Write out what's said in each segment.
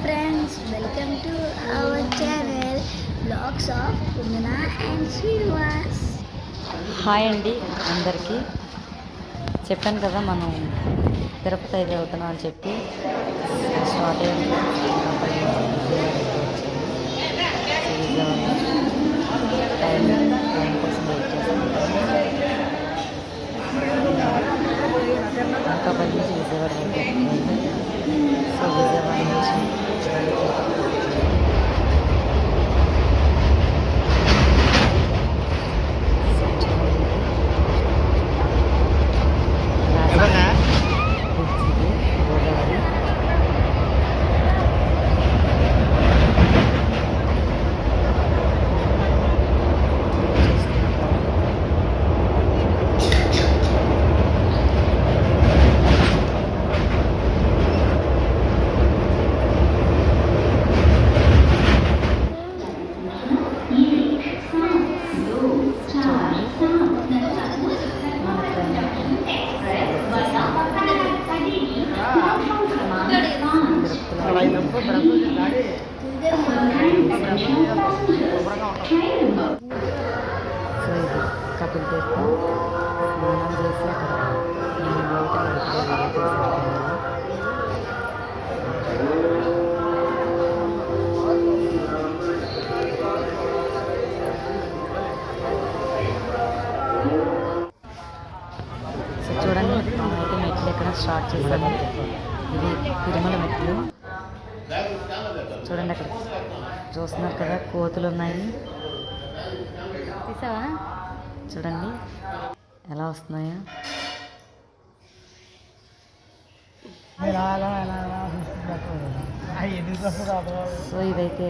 friends, welcome to our channel Vlogs of Kundana and Srinivas. Hi అండి అందరికీ. చెప్పాను కదా మనం తిరుపతి అయితే వెళ్తున్నాం అని చెప్పి స్టార్ట్ అయ్యింది. టైం కోసం వెయిట్ చేస్తాం. ఇంకా 10 నుంచి విజయవాడ అయిపోతుంది. సో విజయవాడ నుంచి కపిల్ తీర్థం స్నానం చేసి అక్కడ సో చూడండి అయితే మెట్లు ఎక్కడ స్టార్ట్ చేశాము. ఇది తిరుమల మెట్లు. చూడండి అక్కడ చూస్తున్నారు కదా, కోతులు ఉన్నాయి. తీసావా? చూడండి ఎలా వస్తున్నాయో. సో ఇదైతే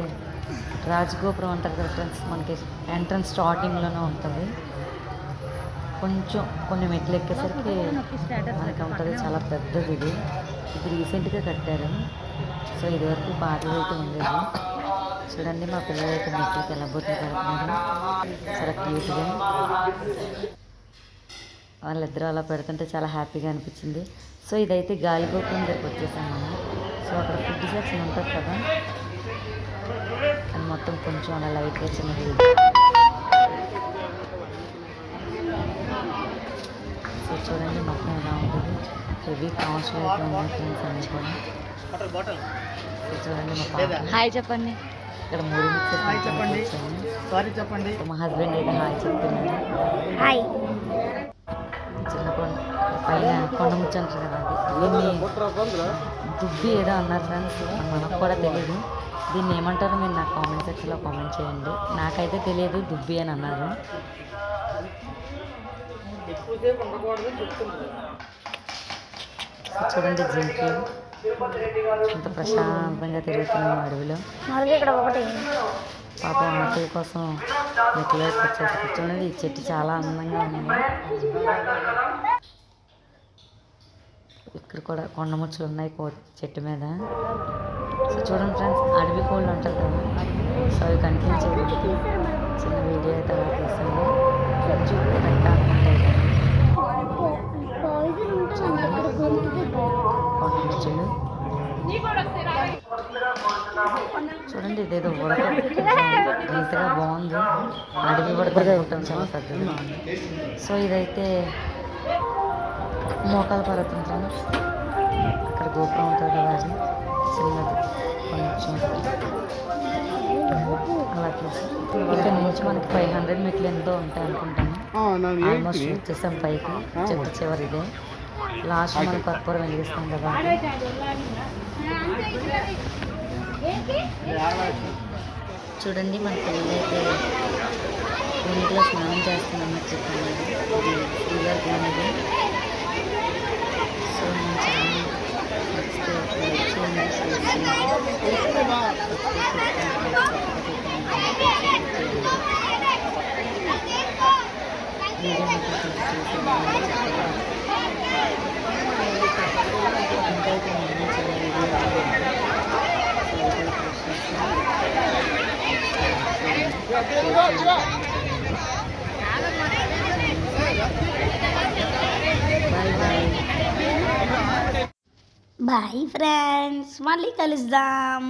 రాజగోపురం అంటారు కదా ఫ్రెండ్స్, మనకి ఎంట్రన్స్ స్టార్టింగ్లోనే ఉంటుంది. కొంచెం కొన్ని మెట్లు ఎక్కేసరికి మనకి ఉంటుంది. చాలా పెద్దది ఇది. ఇది రీసెంట్గా కట్టారు. సో ఇదివరకు పాతది అయితే ఉండేది. చూడండి మా పిల్లలు అయితే మెట్లకి ఎలా బొట్లు పెడుతున్నారు. చాలా క్యూట్గా వాళ్ళిద్దరూ అలా పెడుతుంటే చాలా హ్యాపీగా అనిపించింది. సో ఇదైతే గాలిగోపురం దగ్గరికి వచ్చేసాం మనం. సో అక్కడ ఫుడ్ సెక్షన్ ఉంటుంది కదా, అది మొత్తం కొంచెం అలా లైట్గా చిన్నది. సో చూడండి మొత్తం ఎలా ఉంటుంది. హెవీ కాస్ట్లో అయితే ఉన్నాయి ఫ్రెండ్స్ అన్నీ కూడా. సో చూడండి మా హాయ్ చెప్పండి. ఇక్కడ 3 మిక్సర్ చెప్పండి. మా హస్బెండ్ అయితే హాయ్ చెప్తున్నాడు. Hi. చిన్న పైన కొండ ముచ్చు అంటారు కదా, అది దుబ్బి ఏదో అన్నారు ఫ్రెండ్స్, మనకు కూడా తెలియదు. దీన్ని ఏమంటారో మీరు నాకు కామెంట్ సెక్షన్లో కామెంట్ చేయండి. నాకైతే తెలియదు, దుబ్బి అని అన్నారు. చూడండి జింకలు ఎంత ప్రశాంతంగా తిరుగుతున్నాం అడవిలో. పాపం ఆకలి కోసం మెట్లకి వచ్చేసి కూర్చోండి. ఈ చెట్టు చాలా అందంగా ఉంది. ఇక్కడ కూడా కొండముచ్చులు ఉన్నాయి చెట్టు మీద. సో చూడండి ఫ్రెండ్స్, అడవి కోళ్ళు ఉంటారు కదా, సో అవి కనిపించేది. చిన్న వీడియో అయితే అలా తీసాము. చుట్టూ ఉంటాయి కొండముచ్చులు. చూడండి ఇదేదో ఉడక ఇంతగా బాగుంది. అడవి ఉడకగా ఉంటాం, చాలా పెద్దగా ఉంది. సో ఇదైతే మోకాల పర్వతం ఫ్రెండ్స్. అక్కడ గోపురం ఉంటుంది కదా, అది చిన్నది కొంచెం అలా చూసి ఇక్కడ నుంచి మనకి 500 మెట్లు ఎంతో ఉంటాయి అనుకుంటాను. ఆల్మోస్ట్ వచ్చేసాం పైకి. చెట్టు చివరి ఇదే లాస్ట్ మనం కర్పూరం వెలిగిస్తాం కదా. చూడండి మన పిల్లలైతే నీటిలో స్నానం చేస్తున్నామని చెప్పాను. ఇది శ్రీవారి గుడి. సో నేను చాలా Bye. బాయ్ ఫ్రెండ్స్, మళ్ళీ కలుద్దాం.